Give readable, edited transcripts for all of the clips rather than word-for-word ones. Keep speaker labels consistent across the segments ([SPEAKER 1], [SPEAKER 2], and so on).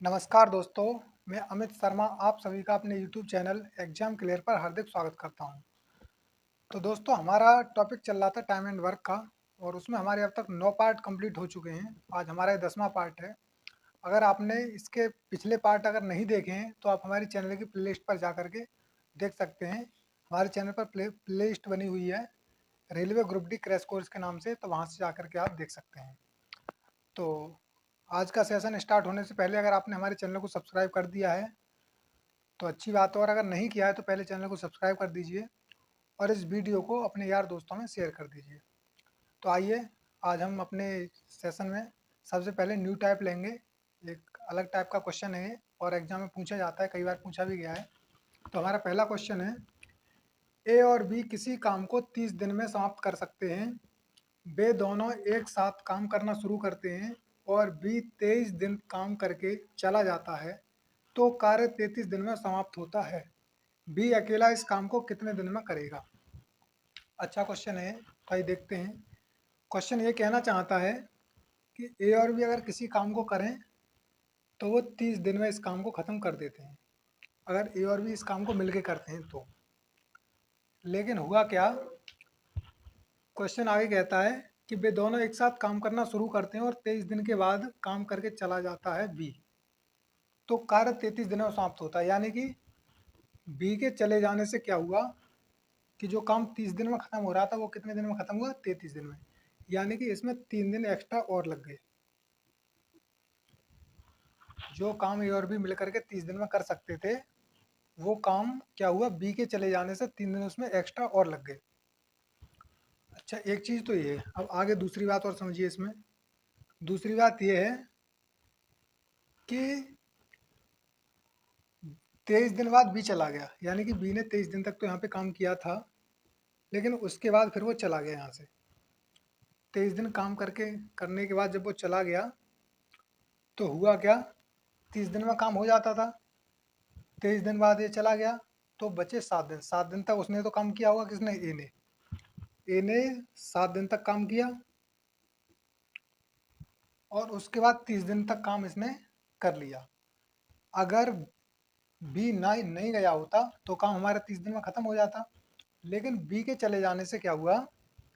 [SPEAKER 1] नमस्कार दोस्तों, मैं अमित शर्मा आप सभी का अपने यूट्यूब चैनल एग्जाम क्लियर पर हार्दिक स्वागत करता हूं। तो दोस्तों हमारा टॉपिक चल रहा था टाइम एंड वर्क का और उसमें हमारे अब तक 9 पार्ट कंप्लीट हो चुके हैं। आज हमारा ये 10वां पार्ट है। अगर आपने इसके पिछले पार्ट अगर नहीं देखे हैं तो आप हमारी चैनल की प्लेलिस्ट पर जा कर के देख सकते हैं। हमारे चैनल पर प्लेलिस्ट बनी हुई है railway group D crash course के नाम से, तो वहाँ से जा कर के आप देख सकते हैं। तो आज का सेशन स्टार्ट होने से पहले अगर आपने हमारे चैनल को सब्सक्राइब कर दिया है तो अच्छी बात है, और अगर नहीं किया है तो पहले चैनल को सब्सक्राइब कर दीजिए और इस वीडियो को अपने यार दोस्तों में शेयर कर दीजिए। तो आइए आज हम अपने सेशन में सबसे पहले न्यू टाइप लेंगे। एक अलग टाइप का क्वेश्चन है और एग्जाम में पूछा जाता है, कई बार पूछा भी गया है। तो हमारा पहला क्वेश्चन है, ए और बी किसी काम को 30 दिन में समाप्त कर सकते हैं। वे दोनों एक साथ काम करना शुरू करते हैं और बी 23 दिन काम करके चला जाता है, तो कार्य 33 दिन में समाप्त होता है। बी अकेला इस काम को कितने दिन में करेगा? अच्छा क्वेश्चन है, तो आइए देखते हैं। क्वेश्चन ये कहना चाहता है कि ए और बी अगर किसी काम को करें तो वो 30 दिन में इस काम को ख़त्म कर देते हैं, अगर ए और बी इस काम को मिलके करते हैं तो। लेकिन हुआ क्या, क्वेश्चन आगे कहता है कि वे दोनों एक साथ काम करना शुरू करते हैं और 23 दिन के बाद काम करके चला जाता है बी, तो कार्य 33 दिन में समाप्त होता है। यानी कि बी के चले जाने से क्या हुआ कि जो काम 30 दिन में ख़त्म हो रहा था वो कितने दिन में ख़त्म हुआ? 33 दिन में। यानी कि इसमें 3 दिन एक्स्ट्रा और लग गए। जो काम ए और बी मिलकर के 30 दिन में कर सकते थे, वो काम क्या हुआ, बी के चले जाने से 3 दिन उसमें एक्स्ट्रा और लग गए। अच्छा, एक चीज़ तो ये है। अब आगे दूसरी बात और समझिए इसमें। दूसरी बात ये है कि 23 दिन बाद बी चला गया, यानी कि बी ने 23 दिन तक तो यहाँ पे काम किया था, लेकिन उसके बाद फिर वो चला गया यहाँ से। 23 दिन काम करने के बाद जब वो चला गया तो हुआ क्या, 30 दिन में काम हो जाता था। 23 दिन बाद ये चला गया तो बचे 7 दिन। 7 दिन तक उसने तो काम किया होगा, किसने? ए ने 7 दिन तक काम किया और उसके बाद 30 दिन तक काम इसने कर लिया। अगर बी ना नहीं गया होता तो काम हमारा 30 दिन में ख़त्म हो जाता। लेकिन बी के चले जाने से क्या हुआ,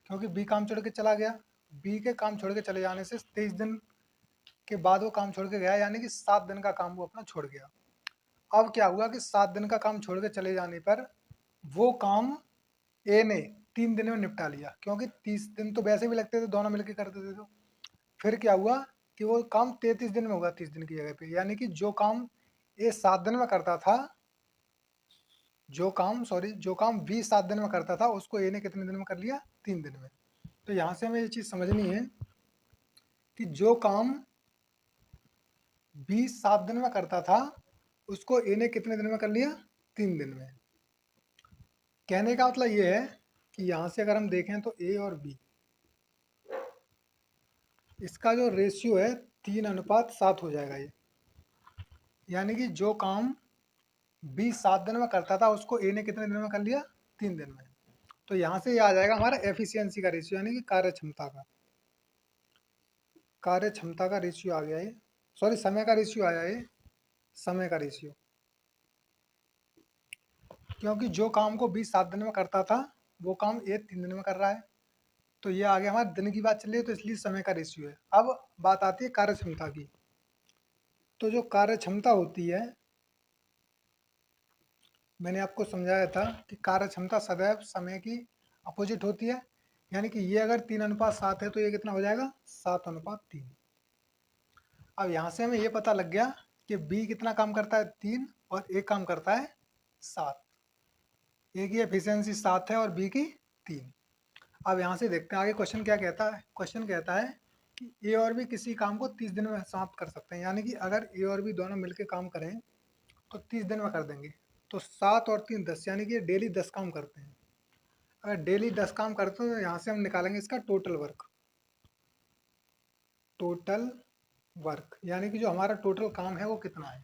[SPEAKER 1] क्योंकि बी काम छोड़ के चला गया, बी के काम छोड़ के चले जाने से 23 दिन के बाद वो काम छोड़ के गया, यानी कि 7 दिन का काम वो अपना छोड़ गया। अब क्या हुआ कि 7 दिन का काम छोड़ के चले जाने पर वो काम ए ने 3 दिन में निपटा लिया, क्योंकि 30 दिन तो वैसे भी लगते थे, दोनों मिलकर करते थे। तो फिर क्या हुआ कि वो काम 33 दिन में होगा 30 दिन की जगह पे। यानी कि जो काम ए 7 दिन में करता था, जो काम बी 7 दिन में करता था, उसको ए ने कितने दिन में कर लिया? 3 दिन में। तो यहाँ से हमें ये चीज़ समझनी है कि जो काम बी 7 दिन में करता था, उसको ए ने कितने दिन में कर लिया? 3 दिन में। कहने का मतलब ये है कि यहाँ से अगर हम देखें तो ए और बी, इसका जो रेशियो है 3:7 हो जाएगा ये। यानी कि जो काम बी 7 दिन में करता था, उसको ए ने कितने दिन में कर लिया? 3 दिन में। तो यहाँ से ये आ जाएगा हमारा एफिशिएंसी का रेशियो, यानी कि कार्य क्षमता का रेशियो आ गया ये। सॉरी, समय का रेशियो आया ये, समय का रेशियो। क्योंकि जो काम को बी 7 दिन में करता था, वो काम ए 3 दिन में कर रहा है। तो ये आ गया, हमारे दिन की बात चल रही है तो इसलिए समय का रेशियो है। अब बात आती है कार्य क्षमता की। तो जो कार्य क्षमता होती है, मैंने आपको समझाया था कि कार्य क्षमता सदैव समय की अपोजिट होती है। यानी कि ये अगर 3:7 है तो ये कितना हो जाएगा? 7:3। अब यहाँ से हमें ये पता लग गया कि बी कितना काम करता है? 3, और ए काम करता है 7। ए की एफिशिएंसी 7 है और बी की 3। अब यहाँ से देखते हैं आगे क्वेश्चन क्या कहता है। क्वेश्चन कहता है कि ए और बी किसी काम को 30 दिन में समाप्त कर सकते हैं। यानी कि अगर ए और बी दोनों मिलकर काम करें तो 30 दिन में कर देंगे। तो 7 और 3 10, यानी कि ये डेली 10 काम करते हैं। अगर डेली 10 काम करते हैं तो यहाँ से हम निकालेंगे इसका टोटल वर्क। टोटल वर्क यानी कि जो हमारा टोटल काम है वो कितना है।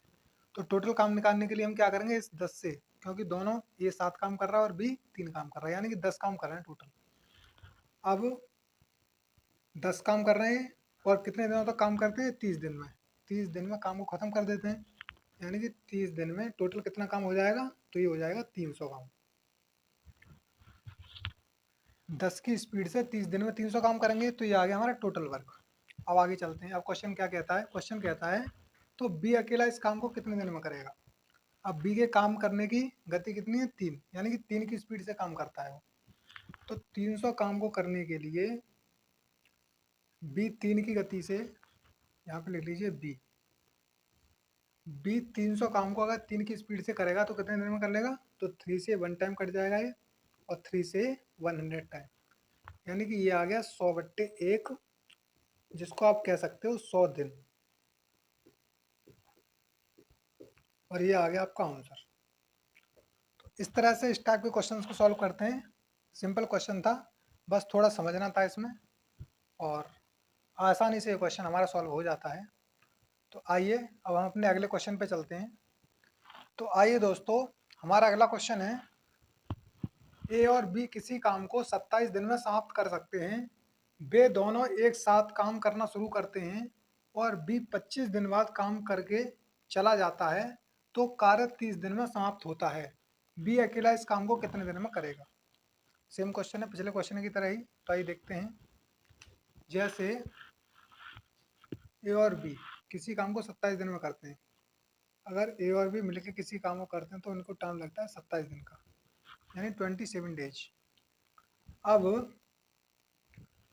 [SPEAKER 1] तो टोटल काम निकालने के लिए हम क्या करेंगे, इस 10 से, क्योंकि दोनों ये 7 काम कर रहा है और बी 3 काम कर रहा है, यानी कि 10 काम कर रहे हैं टोटल। अब 10 काम कर रहे हैं और कितने दिनों तक काम करते हैं? 30 दिन में। 30 दिन में काम को ख़त्म कर देते हैं, यानी कि 30 दिन में टोटल कितना काम हो जाएगा, तो ये हो जाएगा 300 काम। 10 की स्पीड से 30 दिन में 300 काम करेंगे, तो ये आ गया हमारा टोटल वर्क। अब आगे चलते हैं। अब क्वेश्चन क्या कहता है, क्वेश्चन कहता है तो बी अकेला इस काम को कितने दिन में करेगा। अब बी के काम करने की गति कितनी है, 3, यानी कि 3 की स्पीड से काम करता है वो। तो 300 काम को करने के लिए बी 3 की गति से, यहाँ पे लिख लीजिए बी 300 काम को अगर 3 की स्पीड से करेगा तो कितने दिन में कर लेगा, तो 3 से 1 टाइम कट जाएगा ये, और 3 से 100 टाइम, यानी कि ये आ गया 100/1, जिसको आप कह सकते हो 100 दिन, और ये आ गया आपका आंसर। तो इस तरह से इस टाइप के क्वेश्चंस को सॉल्व करते हैं। सिंपल क्वेश्चन था, बस थोड़ा समझना था इसमें, और आसानी से ये क्वेश्चन हमारा सॉल्व हो जाता है। तो आइए अब हम अपने अगले क्वेश्चन पे चलते हैं। तो आइए दोस्तों, हमारा अगला क्वेश्चन है, ए और बी किसी काम को 27 दिन में समाप्त कर सकते हैं। वे दोनों एक साथ काम करना शुरू करते हैं और बी 25 दिन बाद काम करके चला जाता है, तो कार्य 30 दिन में समाप्त होता है। बी अकेला इस काम को कितने दिन में करेगा। सेम क्वेश्चन है पिछले क्वेश्चन की तरह ही, तो आइए देखते हैं। जैसे ए और बी किसी काम को 27 दिन में करते हैं। अगर ए और बी मिलकर किसी काम को करते हैं तो उनको टाइम लगता है 27 दिन का, यानी 27 डेज। अब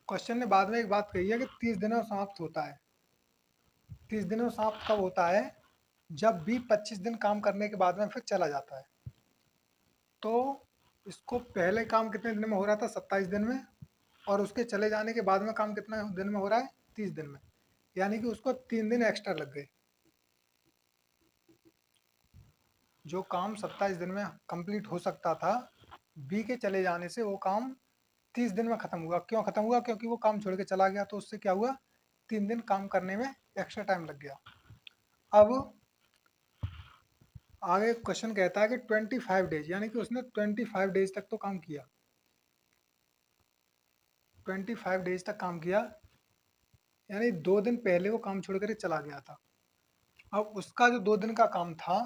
[SPEAKER 1] क्वेश्चन ने बाद में एक बात कही है कि 30 दिनों में समाप्त होता है। 30 दिनों में समाप्त कब होता है, जब बी 25 दिन काम करने के बाद में फिर चला जाता है। तो इसको पहले काम कितने दिन में हो रहा था, 27 दिन में, और उसके चले जाने के बाद में काम कितने दिन में हो रहा है, 30 दिन में, यानी कि उसको 3 दिन एक्स्ट्रा लग गए। जो काम 27 दिन में कंप्लीट हो सकता था, बी के चले जाने से वो काम 30 दिन में खत्म हुआ। क्यों खत्म हुआ, क्योंकि वो काम छोड़ के चला गया, तो उससे क्या हुआ, 3 दिन काम करने में एक्स्ट्रा टाइम लग गया। अब आगे क्वेश्चन कहता है कि 25 डेज, यानी कि उसने 25 डेज तक तो काम किया, 25 डेज तक काम किया, यानी 2 दिन पहले वो काम छोड़ कर चला गया था। अब उसका जो 2 दिन का काम था,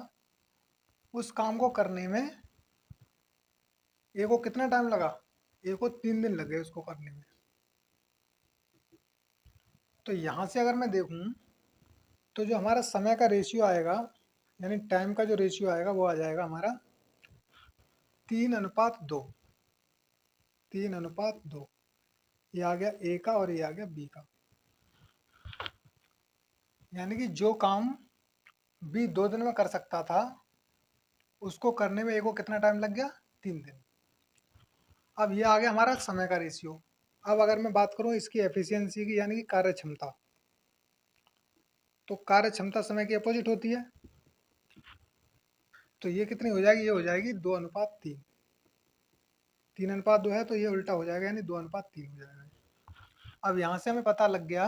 [SPEAKER 1] उस काम को करने में ए को कितना टाइम लगा, ए को 3 दिन लगे उसको करने में। तो यहाँ से अगर मैं देखूँ तो जो हमारा समय का रेशियो आएगा, यानी टाइम का जो रेशियो आएगा, वो आ जाएगा हमारा 3:2, 3:2। ये आ गया ए का और ये आ गया बी का, यानी कि जो काम बी 2 दिन में कर सकता था, उसको करने में ए को कितना टाइम लग गया, 3 दिन। अब ये आ गया हमारा समय का रेशियो। अब अगर मैं बात करूँ इसकी एफिशिएंसी की, यानी कि कार्य क्षमता, तो कार्य क्षमता समय की अपोजिट होती है। तो ये कितनी हो जाएगी, ये हो जाएगी 2:3। 3:2 है तो ये उल्टा हो जाएगा, यानी 2:3 हो जाएगा। अब यहाँ से हमें पता लग गया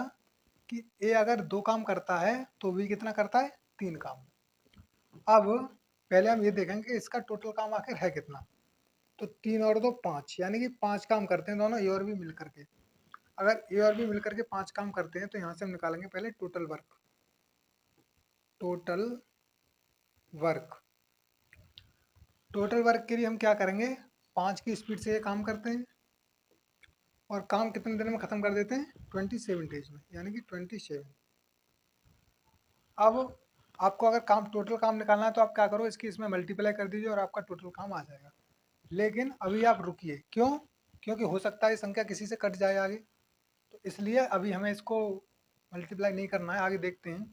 [SPEAKER 1] कि ए अगर 2 काम करता है तो बी कितना करता है, 3 काम। अब पहले हम ये देखेंगे कि इसका टोटल काम आखिर है कितना। तो 3 और 2 5, यानी कि 5 काम करते हैं दोनों ए और बी मिल करके। अगर ए और बी मिल करके 5 काम करते हैं तो यहाँ से हम निकालेंगे पहले total work. Total work, total work के लिए हम क्या करेंगे, 5 की स्पीड से ये काम करते हैं और काम कितने दिन में ख़त्म कर देते हैं, 27 डेज में, यानी कि 27। अब आपको अगर काम टोटल काम निकालना है तो आप क्या करो, इसकी इसमें मल्टीप्लाई कर दीजिए और आपका टोटल काम आ जाएगा। लेकिन अभी आप रुकिए, क्यों, क्योंकि हो सकता है ये संख्या किसी से कट जाए आगे, तो इसलिए अभी हमें इसको मल्टीप्लाई नहीं करना है, आगे देखते हैं।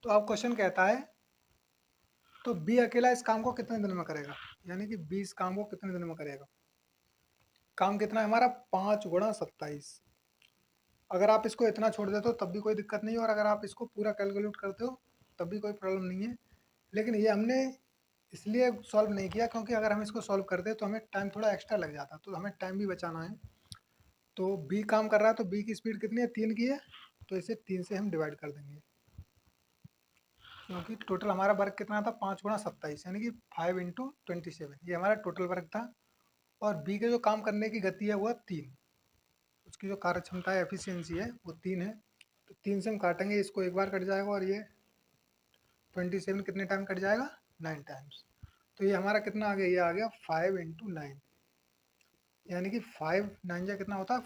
[SPEAKER 1] तो अब क्वेश्चन कहता है तो बी अकेला इस काम को कितने दिन में करेगा, यानी कि बी इस काम को कितने दिन में करेगा। काम कितना है हमारा, 5 × 27। अगर आप इसको इतना छोड़ देते हो तब भी कोई दिक्कत नहीं है, और अगर आप इसको पूरा कैलकुलेट करते हो तब भी कोई प्रॉब्लम नहीं है। लेकिन ये हमने इसलिए सॉल्व नहीं किया क्योंकि अगर हम इसको सॉल्व करते तो हमें टाइम थोड़ा एक्स्ट्रा लग जाता, तो हमें टाइम भी बचाना है। तो बी काम कर रहा है तो बी की स्पीड कितनी है, 3 की है, तो इसे 3 से हम डिवाइड कर देंगे, क्योंकि टोटल हमारा वर्क कितना था, 5 × 27, यानी कि 5 × 27, ये हमारा टोटल वर्क था। और बी के जो काम करने की गति है वो 3, उसकी जो कार्य क्षमता है, एफिशिएंसी है, वो 3 है। तो 3 से हम काटेंगे, इसको एक बार कट जाएगा और ये 27 कितने टाइम कट जाएगा, 9 टाइम्स। तो ये हमारा कितना आ गया, ये आ गया 5 × 9, यानी कि 5 9 जा कितना होता है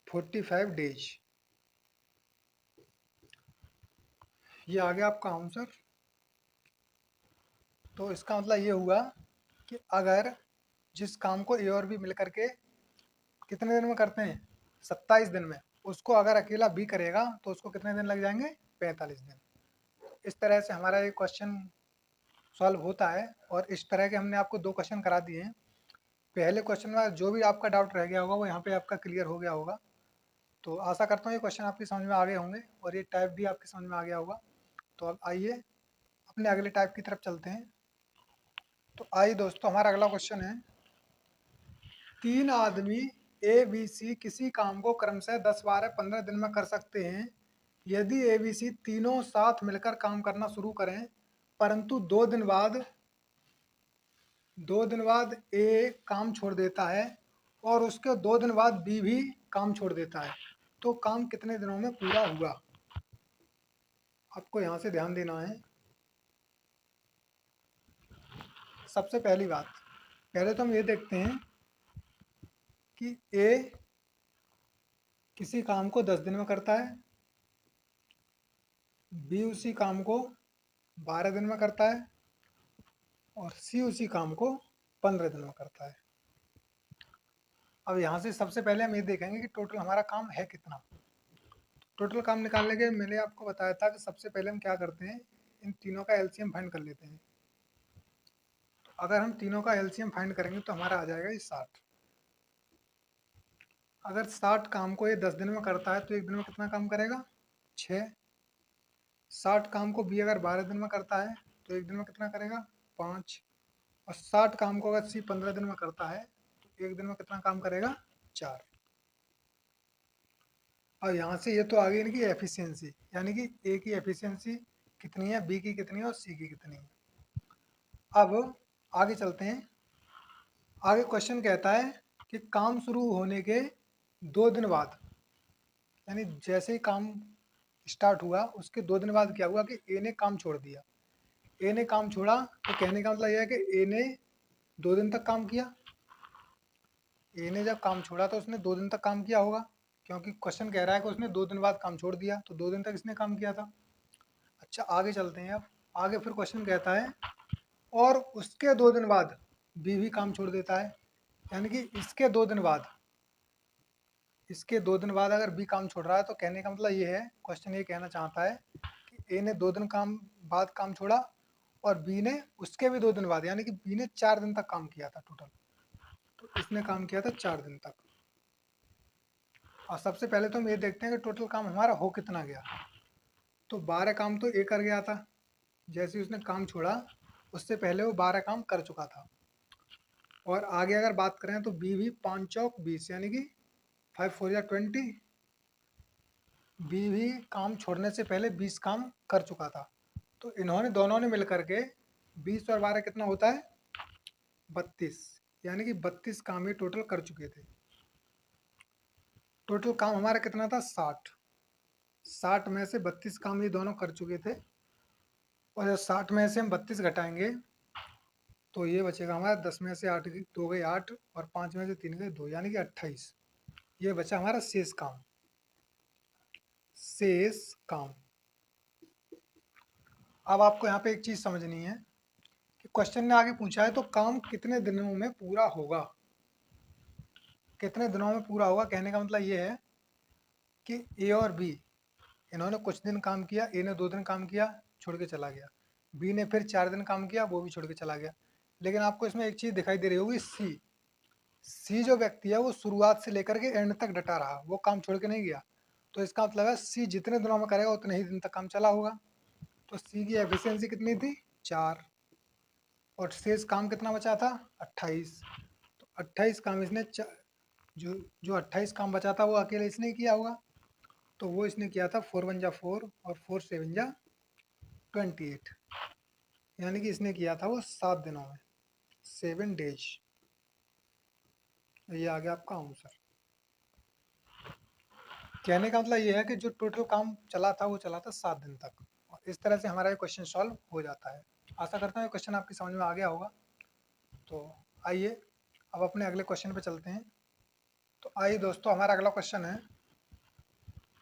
[SPEAKER 1] 45 डेज। ये आ गया आपका आंसर। तो इसका मतलब ये हुआ कि अगर जिस काम को ए और बी मिल करके कितने दिन में करते हैं, 27 दिन में, उसको अगर अकेला बी करेगा तो उसको कितने दिन लग जाएंगे, 45 दिन। इस तरह से हमारा ये क्वेश्चन सॉल्व होता है। और इस तरह के हमने आपको 2 क्वेश्चन करा दिए हैं। पहले क्वेश्चन में जो भी आपका डाउट रह गया होगा वो यहाँ पे आपका क्लियर हो गया होगा। तो आशा करता हूँ ये क्वेश्चन आपकी समझ में आ गए होंगे और ये टाइप भी आपकी समझ में आ गया होगा। तो अब आइए अपने अगले टाइप की तरफ चलते हैं। तो आइए दोस्तों, हमारा अगला क्वेश्चन है, 3 आदमी ए बी सी किसी काम को क्रमशः 10 12 15 दिन में कर सकते हैं। यदि ए बी सी तीनों साथ मिलकर काम करना शुरू करें, परंतु 2 दिन बाद ए काम छोड़ देता है और उसके 2 दिन बाद बी भी काम छोड़ देता है, तो काम कितने दिनों में पूरा हुआ। आपको यहाँ से ध्यान देना है। सबसे पहली बात, पहले तो हम ये देखते हैं कि ए किसी काम को 10 दिन में करता है, बी उसी काम को 12 दिन में करता है और सी उसी काम को 15 दिन में करता है। अब यहाँ से सबसे पहले हम ये देखेंगे कि टोटल हमारा काम है कितना। टोटल काम निकालने के मैंने आपको बताया था कि सबसे पहले हम क्या करते हैं, इन तीनों का एलसीएम फाइंड कर लेते हैं। तो अगर हम तीनों का एलसीएम फाइंड करेंगे तो हमारा आ जाएगा ये 60। अगर 60 काम को ये 10 दिन में करता है तो एक दिन में कितना काम करेगा, 6। 60 काम को बी अगर 12 दिन में करता है तो एक दिन में कितना करेगा, 5। और 60 काम को अगर सी 15 दिन में करता है तो एक दिन में कितना काम करेगा, 4। और यहाँ से ये तो आ गई इनकी एफिशिएंसी, यानी कि ए की एफिशिएंसी कितनी है, बी की कितनी है और सी की कितनी है। अब आगे चलते हैं। आगे क्वेश्चन कहता है कि काम शुरू होने के 2 दिन बाद, यानी जैसे ही काम स्टार्ट हुआ उसके 2 दिन बाद क्या हुआ कि ए ने काम छोड़ दिया। ए ने काम छोड़ा तो कहने का मतलब यह है कि ए ने 2 दिन तक काम किया। ए ने जब काम छोड़ा तो उसने 2 दिन तक काम किया होगा, क्योंकि क्वेश्चन कह रहा है कि उसने 2 दिन बाद काम छोड़ दिया, तो 2 दिन तक इसने काम किया था। अच्छा आगे चलते हैं। अब आगे फिर क्वेश्चन कहता है और उसके 2 दिन बाद बी भी काम छोड़ देता है, यानी कि इसके 2 दिन बाद अगर बी काम छोड़ रहा है तो कहने का मतलब ये है, क्वेश्चन ये कहना चाहता है कि ए ने 2 दिन बाद काम छोड़ा और बी ने उसके भी 2 दिन बाद, यानी कि बी ने 4 दिन तक काम किया था टोटल, तो इसने काम किया था 4 दिन तक। और सबसे पहले तो हम ये देखते हैं कि टोटल काम हमारा हो कितना गया। तो 12 काम तो ए कर गया था, जैसे उसने काम छोड़ा उससे पहले वो 12 काम कर चुका था। और आगे अगर बात करें तो बी भी 5 चौक 20, यानी कि 5 4 या 20, बी भी काम छोड़ने से पहले 20 काम कर चुका था। तो इन्होंने दोनों ने मिल करके 20 और 12 कितना होता है, 32, यानी कि 32 काम ये टोटल कर चुके थे। टोटल काम हमारा कितना था, 60। 60 में से 32 काम ये दोनों कर चुके थे, और जब 60 में से हम 32 घटाएंगे तो ये बचेगा हमारा 10 में से 8 2 गए 8 और 5 में से 3 गए 2, यानी कि 28। ये बचा हमारा शेष काम। शेष काम। अब आपको यहाँ पे एक चीज़ समझनी है कि क्वेश्चन ने आगे पूछा है तो काम कितने दिनों में पूरा होगा। कितने दिनों में पूरा होगा कहने का मतलब ये है कि ए और बी इन्होंने कुछ दिन काम किया, ए ने 2 दिन काम किया छोड़ के चला गया, बी ने फिर 4 दिन काम किया वो भी छोड़ के चला गया। लेकिन आपको इसमें एक चीज़ दिखाई दे रही होगी, सी जो व्यक्ति है वो शुरुआत से लेकर के एंड तक डटा रहा, वो काम छोड़ के नहीं गया। तो इसका मतलब है सी जितने दिनों में करेगा उतने ही दिन तक काम चला होगा। तो सी की एफिशिएंसी कितनी थी, 4, और शेष काम कितना बचा था, 28। तो 28 काम इसने जो जो 28 काम बचा था वो अकेले इसने किया होगा। तो वो इसने किया था 4 1 जा 4 और 4 7 जा 28, यानी कि इसने किया था वो 7 दिनों में, 7 डेज। ये आ गया आपका आंसर। कहने का मतलब ये है कि जो टोटल काम चला था वो चला था 7 दिन तक, और इस तरह से हमारा ये क्वेश्चन सॉल्व हो जाता है। आशा करता हूँ ये क्वेश्चन आपकी समझ में आ गया होगा। तो आइए अब अपने अगले क्वेश्चन पे चलते हैं। तो आइए दोस्तों, हमारा अगला क्वेश्चन है,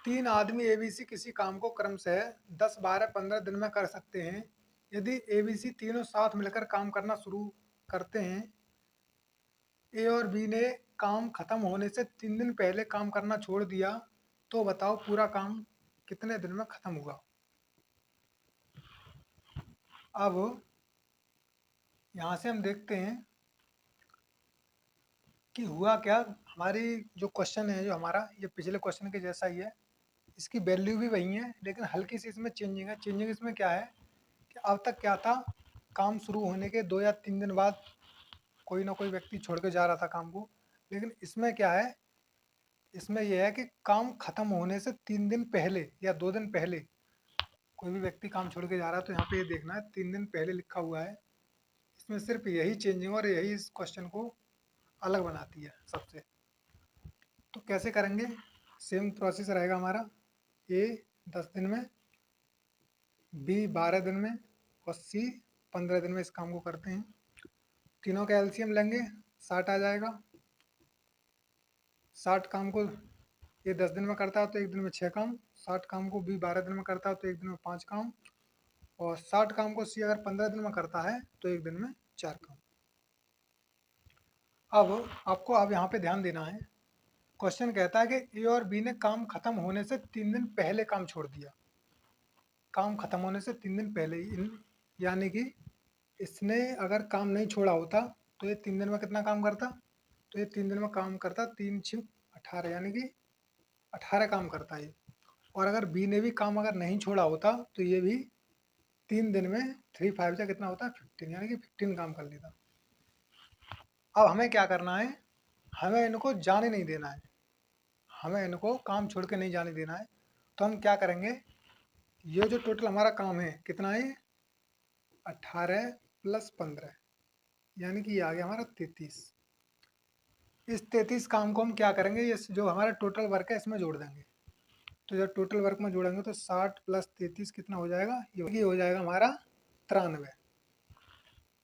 [SPEAKER 1] 3 आदमी एबीसी किसी काम को क्रमशः 10, 12, 15 दिन में कर सकते हैं। यदि एबीसी तीनों साथ मिलकर काम करना शुरू करते हैं, ए और बी ने काम खत्म होने से 3 दिन पहले काम करना छोड़ दिया, तो बताओ पूरा काम कितने दिन में खत्म हुआ। अब यहाँ से हम देखते हैं कि हुआ क्या। हमारी जो क्वेश्चन है, जो हमारा ये पिछले क्वेश्चन के जैसा ही है, इसकी वैल्यू भी वही है, लेकिन हल्की सी इसमें चेंजिंग है। चेंजिंग इसमें क्या है कि अब तक क्या था, काम शुरू होने के 2 या 3 दिन बाद कोई ना कोई व्यक्ति छोड़ के जा रहा था काम को। लेकिन इसमें क्या है, इसमें यह है कि काम खत्म होने से 3 दिन पहले या 2 दिन पहले कोई भी व्यक्ति काम छोड़ के जा रहा है। तो यहाँ पे ये देखना है 3 दिन पहले लिखा हुआ है। इसमें सिर्फ यही चेंजिंग और यही इस क्वेश्चन को अलग बनाती है सबसे। तो कैसे करेंगे, सेम प्रोसेस रहेगा हमारा। ए 10 दिन में, बी 12 दिन में और सी 15 दिन में इस काम को करते हैं। तीनों का एलसीएम लेंगे, 60 आ जाएगा। 60 काम को ये 10 दिन में करता है तो एक दिन में 6 काम। 60 काम को बी 12 दिन में करता है तो एक दिन में 5 काम। और 60 काम को सी अगर 15 दिन में करता है तो एक दिन में 4 काम। अब आपको अब यहाँ पे ध्यान देना है। क्वेश्चन कहता है कि ए और बी ने काम खत्म होने से 3 दिन पहले काम छोड़ दिया। काम खत्म होने से 3 दिन पहले ही, यानी कि इसने अगर काम नहीं छोड़ा होता तो ये 3 दिन में कितना काम करता, तो ये 3 दिन में काम करता 3 6 18, यानी कि 18 काम करता है। और अगर बी ने भी काम अगर नहीं छोड़ा होता तो ये भी 3 दिन में 3 5 जा कितना होता है 15, यानी कि 15 काम कर लेता। अब हमें क्या करना है, हमें इनको जाने नहीं देना है, हमें इनको काम छोड़ के नहीं जाने देना है। तो हम क्या करेंगे, ये जो टोटल हमारा काम है कितना है, 18 + 15, यानी कि ये आ गया हमारा 33। इस 33 काम को हम क्या करेंगे, ये जो हमारा टोटल वर्क है इसमें जोड़ देंगे। तो जब टोटल वर्क में जोड़ेंगे तो 60 + 33 कितना हो जाएगा, ये हो जाएगा हमारा 93।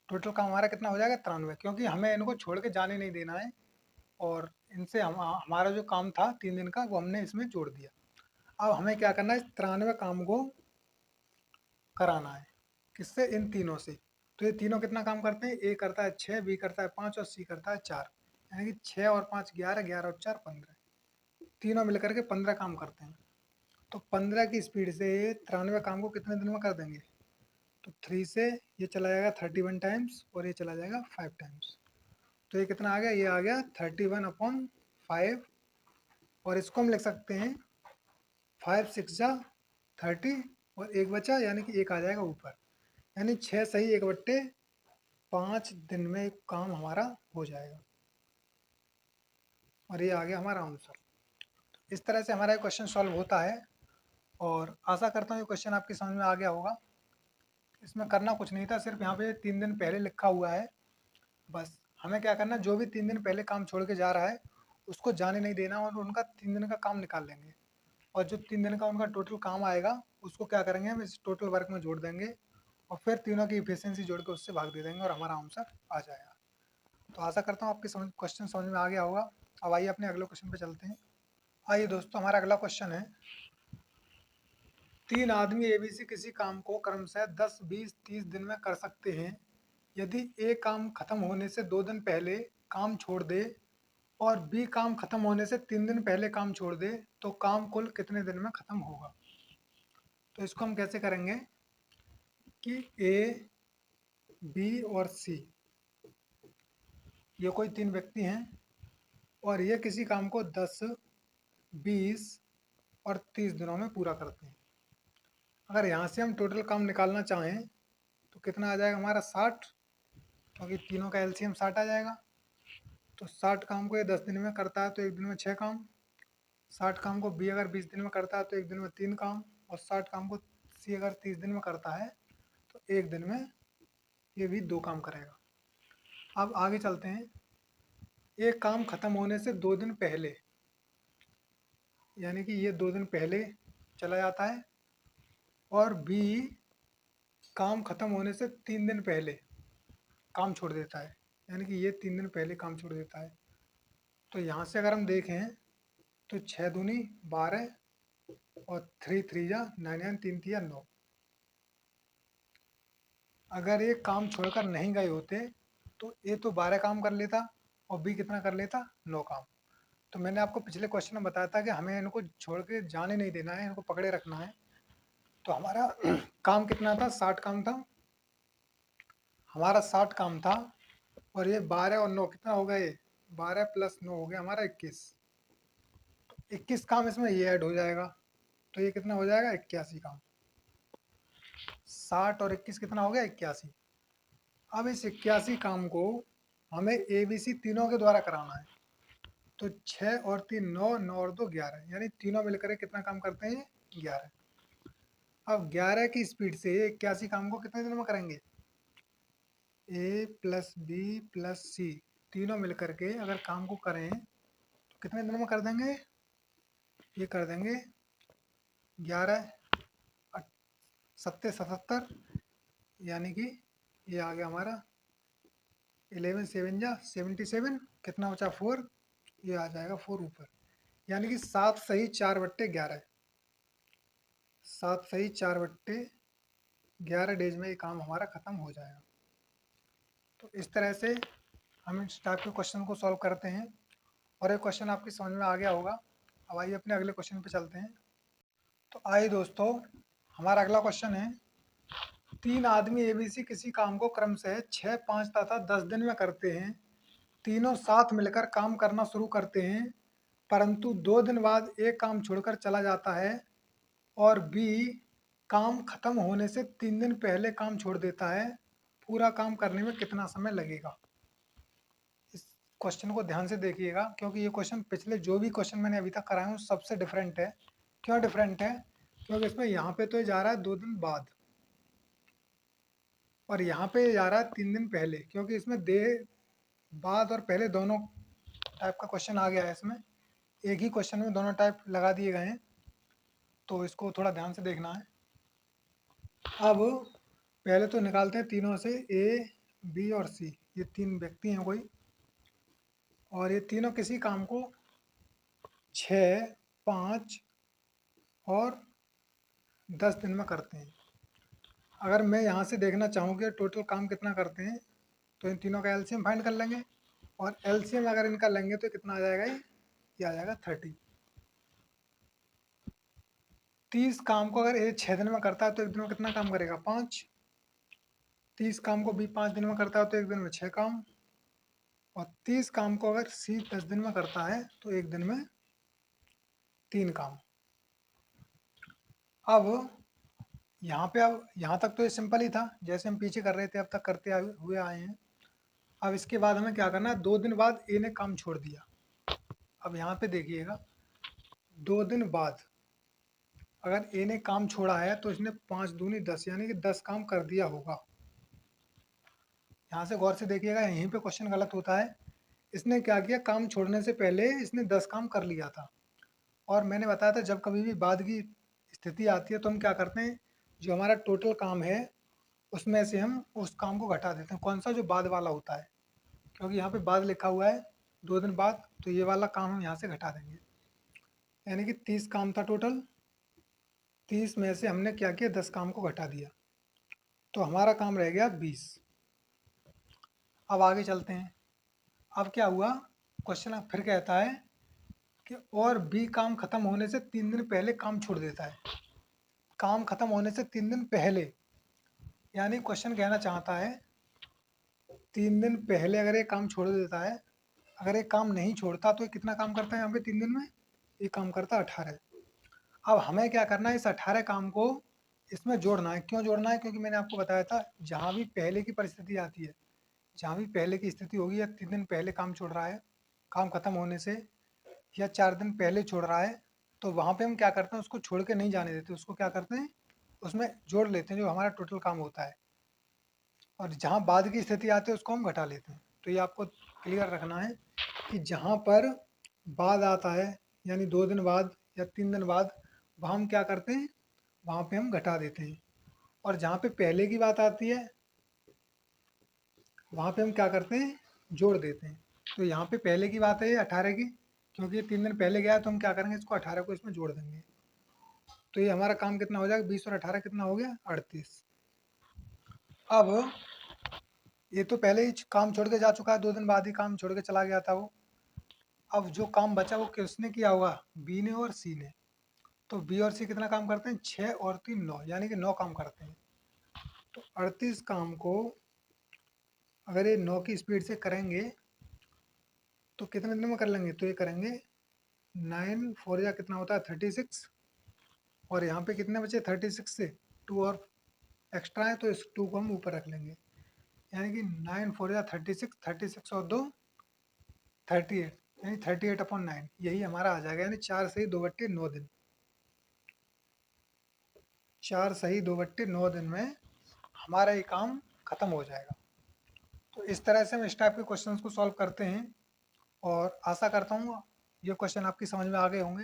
[SPEAKER 1] टोटल काम हमारा कितना हो जाएगा 93, क्योंकि हमें इनको छोड़ के जाने नहीं देना है। और इनसे हमारा जो काम था 3 दिन का वो हमने इसमें जोड़ दिया। अब हमें क्या करना है, इस 93 काम को कराना है। किससे, इन तीनों से। तो ये तीनों कितना काम करते हैं, ए करता है 6, बी करता है 5 और सी करता है 4, यानी कि 6 और 5 11, 11 और 4 15, तीनों मिलकर के 15 काम करते हैं। तो 15 की स्पीड से 93 काम को कितने दिन में कर देंगे, तो 3 से ये चला जाएगा 31 टाइम्स और ये चला जाएगा 5 टाइम्स। तो ये कितना आ गया, ये आ गया 31/5। और इसको हम लिख सकते हैं 5 6 जा 30 और एक बचा, यानी कि एक आ जाएगा ऊपर, यानी 6 सही 1/5 दिन में काम हमारा हो जाएगा। और ये आ गया हमारा आंसर। इस तरह से हमारा क्वेश्चन सॉल्व होता है। और आशा करता हूँ ये क्वेश्चन आपकी समझ में आ गया होगा। इसमें करना कुछ नहीं था, सिर्फ यहाँ पे 3 दिन पहले लिखा हुआ है। बस हमें क्या करना, जो भी 3 दिन पहले काम छोड़ के जा रहा है उसको जाने नहीं देना और उनका 3 दिन का काम निकाल लेंगे। और जो 3 दिन का उनका टोटल काम आएगा उसको क्या करेंगे, हम इस टोटल वर्क में जोड़ देंगे और फिर तीनों की इफिशियंसी जोड़ के उससे भाग दे देंगे और हमारा आंसर आ जाएगा। तो आशा करता हूँ आपके क्वेश्चन समझ में आ गया होगा। अब आइए अपने अगले क्वेश्चन पे चलते हैं। आइए दोस्तों, हमारा अगला क्वेश्चन है, 3 आदमी एबीसी किसी काम को क्रमशः 10, 20, 30 दिन में कर सकते हैं। यदि ए काम खत्म होने से 2 दिन पहले काम छोड़ दे और बी काम खत्म होने से 3 दिन पहले काम छोड़ दे, तो काम कुल कितने दिन में खत्म होगा। तो इसको हम कैसे करेंगे कि ए, बी और सी, ये कोई 3 व्यक्ति हैं और ये किसी काम को 10, 20 और 30 दिनों में पूरा करते हैं। अगर यहाँ से हम टोटल काम निकालना चाहें तो कितना आ जाएगा हमारा 60, क्योंकि तीनों का एलसीएम 60 आ जाएगा। तो 60 काम को ये 10 दिन में करता है तो एक दिन में 6 काम। 60 काम को बी अगर 20 दिन में करता है तो एक दिन में 3 काम। और 60 काम को सी अगर 30 दिन में करता है तो एक दिन में ये भी 2 काम करेगा। अब आगे चलते हैं। एक काम खत्म होने से 2 दिन पहले, यानी कि ये 2 दिन पहले चला जाता है और बी काम खत्म होने से 3 दिन पहले काम छोड़ देता है, यानी कि ये 3 दिन पहले काम छोड़ देता है। तो यहाँ से अगर हम देखें तो 6 दूनी 12 और 3 3 जा 9 3 3 9। अगर ये काम छोड़कर नहीं गए होते तो ए तो 12 काम कर लेता और बी कितना कर लेता, 9 काम। तो मैंने आपको पिछले क्वेश्चन में बताया था कि हमें इनको छोड़ के जाने नहीं देना है, इनको पकड़े रखना है। तो हमारा काम कितना था, 60 काम था, हमारा 60 काम था। और ये 12 और 9 कितना हो गए, 12 प्लस 9 हो गया हमारा 21। 21 काम इसमें ये ऐड हो जाएगा, तो ये कितना हो जाएगा, 81 काम। 60 और 21 कितना हो गया, 81। अब इस 81 काम को हमें ए बी सी तीनों के द्वारा कराना है। तो 6 और 3 9, 9 और 2 11, यानी तीनों मिलकर कितना काम करते हैं, 11। अब 11 की स्पीड से 81 काम को कितने दिन में करेंगे, ए प्लस बी प्लस सी तीनों मिलकर के अगर काम को करें तो कितने दिन में कर देंगे, ये कर देंगे 11 77, यानी कि ये आ गया हमारा 11 7 जा 77, कितना बचा 4, ये आ जाएगा 4 ऊपर, यानी कि 7 सही 4/11, 7 सही 4/11 डेज में ये काम हमारा ख़त्म हो जाएगा। तो इस तरह से हम इस टाइप के क्वेश्चन को सॉल्व करते हैं और ये क्वेश्चन आपकी समझ में आ गया होगा। अब आइए अपने अगले क्वेश्चन पे चलते हैं। तो आइए दोस्तों, हमारा अगला क्वेश्चन है, 3 आदमी एबीसी किसी काम को क्रमशः 6 5 तथा 10 दिन में करते हैं। तीनों साथ मिलकर काम करना शुरू करते हैं, परंतु 2 दिन बाद एक काम छोड़कर चला जाता है और बी काम खत्म होने से 3 दिन पहले काम छोड़ देता है। पूरा काम करने में कितना समय लगेगा। इस क्वेश्चन को ध्यान से देखिएगा, क्योंकि ये क्वेश्चन पिछले जो भी क्वेश्चन मैंने अभी तक कराए हैं सबसे डिफरेंट है। क्यों डिफरेंट है, क्योंकि इसमें यहाँ पे तो ये जा रहा है 2 दिन बाद और यहाँ पे जा रहा है 3 दिन पहले, क्योंकि इसमें दे बाद और पहले दोनों टाइप का क्वेश्चन आ गया है। इसमें एक ही क्वेश्चन में दोनों टाइप लगा दिए गए हैं, तो इसको थोड़ा ध्यान से देखना है। अब पहले तो निकालते हैं तीनों से, ए बी और सी, ये 3 व्यक्ति हैं कोई, और ये तीनों किसी काम को 6 5 और 10 दिन में करते हैं। अगर मैं यहाँ से देखना चाहूँ कि टोटल काम कितना करते हैं, तो इन तीनों का एलसीएम फाइंड कर लेंगे, और एलसीएम अगर इनका लेंगे तो कितना आ जाएगा, ये आ जाएगा 30। 30 काम को अगर ए 6 दिन में करता है तो एक दिन में कितना काम करेगा, 5। 30 काम को बी 5 दिन में करता है तो एक दिन में 6 काम, और 30 काम को अगर सी 10 दिन में करता है तो एक दिन में 3 काम। अब यहाँ पे, अब यहाँ तक तो ये सिंपल ही था, जैसे हम पीछे कर रहे थे अब तक करते हुए आए हैं। अब इसके बाद हमें क्या करना है, 2 दिन बाद ए ने काम छोड़ दिया। अब यहाँ पे देखिएगा, 2 दिन बाद अगर ए ने काम छोड़ा है तो इसने 5 दूनी 10, यानी कि 10 काम कर दिया होगा। यहाँ से गौर से देखिएगा, यहीं पे क्वेश्चन गलत होता है। इसने क्या किया, काम छोड़ने से पहले इसने 10 काम कर लिया था। और मैंने बताया था जब कभी भी बाद की स्थिति आती है तो हम क्या करते हैं, जो हमारा टोटल काम है उसमें से हम उस काम को घटा देते हैं। कौन सा, जो बाद वाला होता है, क्योंकि यहाँ पे बाद लिखा हुआ है 2 दिन बाद, तो ये वाला काम हम यहाँ से घटा देंगे। यानी कि 30 काम था टोटल, 30 में से हमने क्या किया, 10 काम को घटा दिया, तो हमारा काम रह गया 20। अब आगे चलते हैं। अब क्या हुआ, क्वेश्चन फिर कहता है कि और बी काम खत्म होने से 3 दिन पहले काम छोड़ देता है। काम खत्म होने से 3 दिन पहले, यानी क्वेश्चन कहना चाहता है 3 दिन पहले अगर ये काम छोड़ देता है, अगर ये काम नहीं छोड़ता तो ये कितना काम करता है यहाँ पे 3 दिन में, ये काम करता है 18। अब हमें क्या करना है, इस 18 काम को इसमें जोड़ना है। क्यों जोड़ना है, क्योंकि मैंने आपको बताया था जहाँ भी पहले की परिस्थिति आती है, जहाँ भी पहले की स्थिति होगी, या 3 दिन पहले काम छोड़ रहा है काम खत्म होने से, या 4 दिन पहले छोड़ रहा है, तो वहाँ पे हम क्या करते हैं, उसको छोड़ के नहीं जाने देते, उसको क्या करते हैं, उसमें जोड़ लेते हैं जो हमारा टोटल काम होता है। और जहाँ बाद की स्थिति आती है उसको हम घटा लेते हैं। तो ये आपको क्लियर रखना है कि जहाँ पर बाद आता है, यानी 2 दिन बाद या 3 दिन बाद, वहाँ हम क्या करते हैं, वहाँ पे हम घटा देते हैं। और जहाँ पे पहले की बात आती है वहाँ पे हम क्या करते हैं, जोड़ देते हैं। तो यहाँ पे पहले की बात है ये 18 की, क्योंकि ये 3 दिन पहले गया है, तो हम क्या करेंगे, इसको 18 को इसमें जोड़ देंगे। तो ये हमारा काम कितना हो जाएगा, 20 और 18 कितना हो गया, 38। अब ये तो पहले ही काम छोड़ के जा चुका है, 2 दिन बाद ही काम छोड़ के चला गया था वो। अब जो काम बचा वो किसने किया होगा, बी ने और सी ने। तो बी और सी कितना काम करते हैं, 6 और 3 9, यानी कि 9 काम करते हैं। तो 38 काम को अगर ये 9 की स्पीड से करेंगे तो कितने दिन में कर लेंगे, तो ये करेंगे 9 4 या कितना होता है 36। और यहाँ पे कितने बचे 36 से 2 और एक्स्ट्रा है, तो इस 2 को हम ऊपर रख लेंगे। यानी कि 9 4 या 36, 36 और 2 38, यानी 38/9 यही हमारा आ जाएगा। यानी 4 सही 2/9 दिन, 4 सही 2/9 दिन में हमारा ये काम खत्म हो जाएगा। तो इस तरह से हम इस टाइप के क्वेश्चंस को सॉल्व करते हैं। और आशा करता हूँ ये क्वेश्चन आपकी समझ में आ गए होंगे।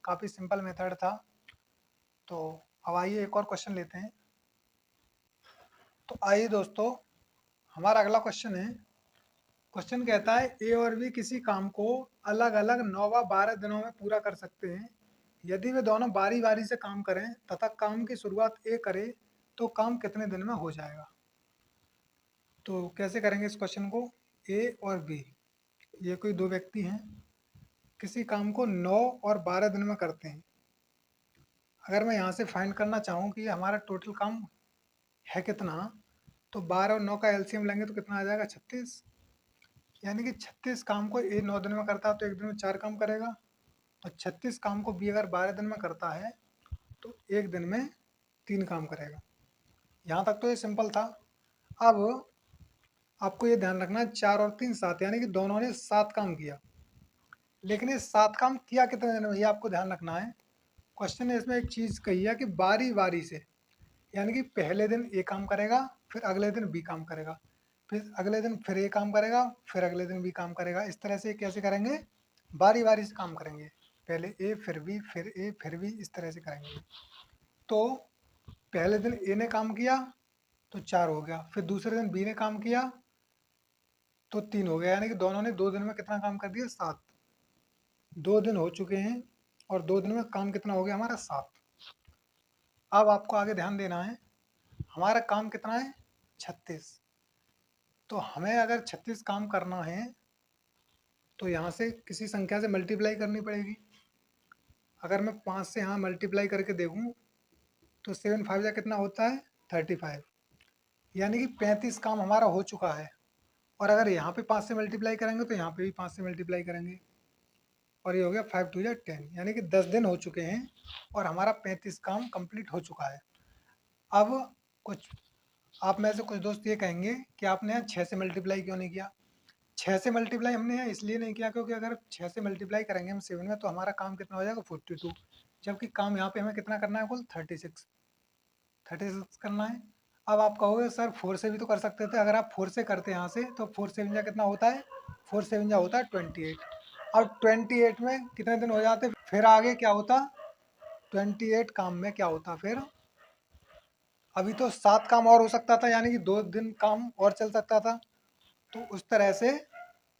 [SPEAKER 1] काफ़ी सिंपल मेथड था। तो अब आइए एक और क्वेश्चन लेते हैं। तो आइए दोस्तों, हमारा अगला क्वेश्चन है। क्वेश्चन कहता है ए और बी किसी काम को अलग अलग 9 व 12 दिनों में पूरा कर सकते हैं। यदि वे दोनों बारी बारी से काम करें तथा काम की शुरुआत ए करे तो काम कितने दिन में हो जाएगा। तो कैसे करेंगे इस क्वेश्चन को, ए और बी ये कोई दो व्यक्ति हैं, किसी काम को 9 और 12 दिन में करते हैं। अगर मैं यहाँ से फाइंड करना चाहूँ कि हमारा टोटल काम है कितना, तो 12 और 9 का एलसीएम लेंगे तो कितना आ जाएगा 36। यानी कि 36 काम को ए 9 दिन में करता है तो एक दिन में 4 काम करेगा। और 36 काम को बी अगर 12 दिन में करता है तो एक दिन में 3 काम करेगा। यहाँ तक तो ये सिंपल था। अब आपको ये ध्यान रखना है 4 और 3 7, यानी कि दोनों ने 7 काम किया। लेकिन ये 7 काम किया कितने दिन में, ये आपको ध्यान रखना है। क्वेश्चन ने इसमें एक चीज़ कही है कि बारी बारी से, यानी कि पहले दिन ए काम करेगा, फिर अगले दिन बी काम करेगा, फिर अगले दिन फिर ए काम करेगा, फिर अगले दिन बी काम करेगा। इस तरह से कैसे करेंगे, बारी बारी से काम करेंगे। पहले ए फिर बी फिर ए फिर बी, इस तरह से करेंगे। तो पहले दिन ए ने काम किया तो 4 हो गया, फिर दूसरे दिन बी ने काम किया तो 3 हो गया। यानी कि दोनों ने 2 दिन में कितना काम कर दिया, 7। 2 दिन हो चुके हैं और 2 दिन में काम कितना हो गया हमारा, 7। अब आपको आगे ध्यान देना है, हमारा काम कितना है 36। तो हमें अगर 36 काम करना है तो यहाँ से किसी संख्या से मल्टीप्लाई करनी पड़ेगी। अगर मैं 5 से यहाँ मल्टीप्लाई करके देखूँ तो 7 5 या कितना होता है 35, यानी कि 35 काम हमारा हो चुका है। और अगर यहाँ पे 5 से मल्टीप्लाई करेंगे तो यहाँ पे भी 5 से मल्टीप्लाई करेंगे, और ये हो गया 5 2 या 10, यानी कि 10 दिन हो चुके हैं और हमारा 35 काम कंप्लीट हो चुका है। अब कुछ आप में से कुछ दोस्त ये कहेंगे कि आपने यहाँ 6 से मल्टीप्लाई क्यों नहीं किया। 6 से मल्टीप्लाई हमने यहाँ इसलिए नहीं किया क्योंकि अगर 6 से मल्टीप्लाई करेंगे हम 7 में तो हमारा काम कितना हो जाएगा 42, जबकि काम यहाँ पे हमें कितना करना है कुल 36 करना है। अब आप कहोगे सर 4 से भी तो कर सकते थे। अगर आप 4 से करते यहाँ से तो 4 7 जा कितना होता है, 4 7 जा होता है 28। अब 28 में कितने दिन हो जाते, फिर आगे क्या होता, 28 काम में क्या होता फिर, अभी तो 7 काम और हो सकता था, यानी कि 2 दिन काम और चल सकता था। तो उस तरह से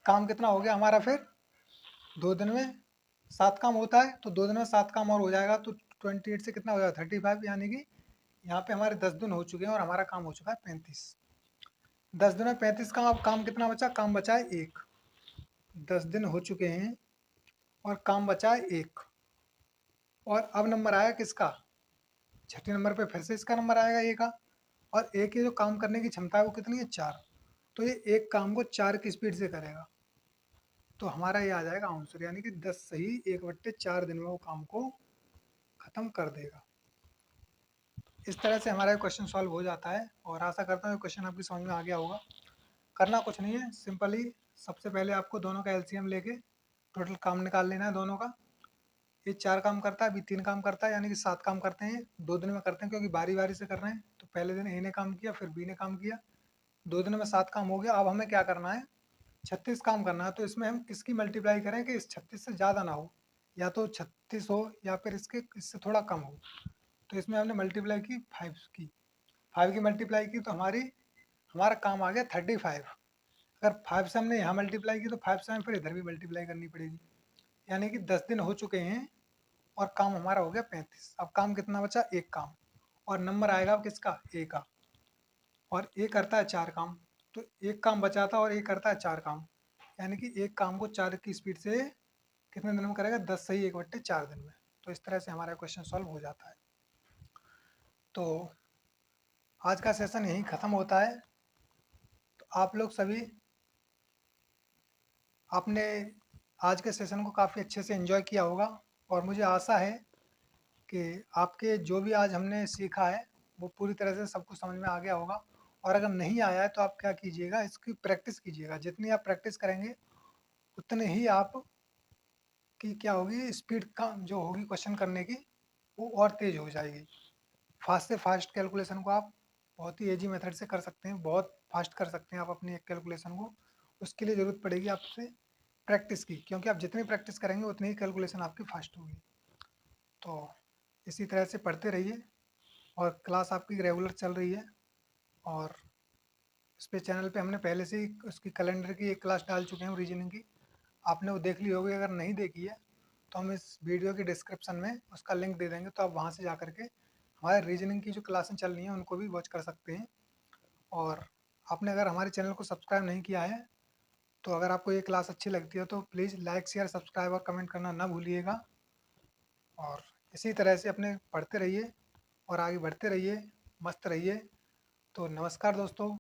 [SPEAKER 1] काम कितना हो गया हमारा फिर, 2 दिन में 7 काम होता है तो 2 दिन में 7 काम और हो जाएगा। तो 28 से कितना हो जाएगा 35, यानी कि यहाँ पे हमारे 10 दिन हो चुके हैं और हमारा काम हो चुका है 35। 10 दिन में 35 का, अब काम कितना बचा, काम बचा है 1। 10 दिन हो चुके हैं और काम बचा है 1। और अब नंबर आया किसका, छठे नंबर पे फिर से इसका नंबर आएगा ए का। और ए की जो काम करने की क्षमता है वो कितनी है, 4। तो ये एक काम को 4 की स्पीड से करेगा। तो हमारा ये आ जाएगा आंसर, यानी कि 10 सही 1/4 दिन में वो काम को खत्म कर देगा। इस तरह से हमारा क्वेश्चन सॉल्व हो जाता है। और आशा करता हूँ क्वेश्चन आपकी समझ में आ गया होगा। करना कुछ नहीं है, सिंपली सबसे पहले आपको दोनों का एलसीएम लेके टोटल काम निकाल लेना है दोनों का। ये 4 काम करता है, अभी 3 काम करता है, यानी कि 7 काम करते हैं। 2 दिन में करते हैं क्योंकि बारी बारी से कर रहे हैं। तो पहले दिन ए ने काम किया, फिर बी ने काम किया, 2 दिन में 7 काम हो गया। अब हमें क्या करना है, 36 काम करना है। तो इसमें हम किसकी मल्टीप्लाई करें कि इस 36 से ज़्यादा ना हो, या तो 36 हो या फिर इसके इससे थोड़ा कम हो। तो इसमें हमने मल्टीप्लाई की 5 की, 5 की मल्टीप्लाई की तो हमारा काम आ गया 35। अगर 5 से हमने यहाँ मल्टीप्लाई की तो 5 से हमें फिर इधर भी मल्टीप्लाई करनी पड़ेगी, यानी कि 10 दिन हो चुके हैं और काम हमारा हो गया 35। अब काम कितना बचा? एक काम, और नंबर आएगा किसका? ए का, और ए करता है 4 काम, तो एक काम बचा था और ए करता है 4 काम, यानी कि एक काम को 4 की स्पीड से कितने दिन में करेगा? 10 सही 1/4 दिन में। तो इस तरह से हमारा क्वेश्चन सॉल्व हो जाता है। तो आज का सेशन यहीं ख़त्म होता है। तो आप लोग सभी, आपने आज के सेशन को काफ़ी अच्छे से एंजॉय किया होगा, और मुझे आशा है कि आपके जो भी आज हमने सीखा है वो पूरी तरह से सबको समझ में आ गया होगा। और अगर नहीं आया है तो आप क्या कीजिएगा, इसकी प्रैक्टिस कीजिएगा। जितनी आप प्रैक्टिस करेंगे उतने ही आप की क्या होगी, स्पीड का जो होगी क्वेश्चन करने की, वो और तेज़ हो जाएगी। फास्ट से फास्ट कैलकुलेशन को आप बहुत ही ईजी मेथड से कर सकते हैं, बहुत फास्ट कर सकते हैं आप अपनी एक कैलकुलेशन को। उसके लिए ज़रूरत पड़ेगी आपसे प्रैक्टिस की, क्योंकि आप जितनी प्रैक्टिस करेंगे उतनी ही कैलकुलेशन आपकी फास्ट होगी। तो इसी तरह से पढ़ते रहिए, और क्लास आपकी रेगुलर चल रही है। और इस पे चैनल पे हमने पहले से ही उसकी कैलेंडर की एक क्लास डाल चुके हैं रीजनिंग की, आपने वो देख ली होगी। अगर नहीं देखी है तो हम इस वीडियो के डिस्क्रिप्शन में उसका लिंक दे देंगे, तो आप वहाँ से जा कर के हमारे रीजनिंग की जो क्लासें चल रही हैं उनको भी वॉच कर सकते हैं। और आपने अगर हमारे चैनल को सब्सक्राइब नहीं किया है, तो अगर आपको ये क्लास अच्छी लगती है तो प्लीज़ लाइक, शेयर, सब्सक्राइब और कमेंट करना ना भूलिएगा। और इसी तरह से अपने पढ़ते रहिए और आगे बढ़ते रहिए, मस्त रहिए। तो नमस्कार दोस्तों।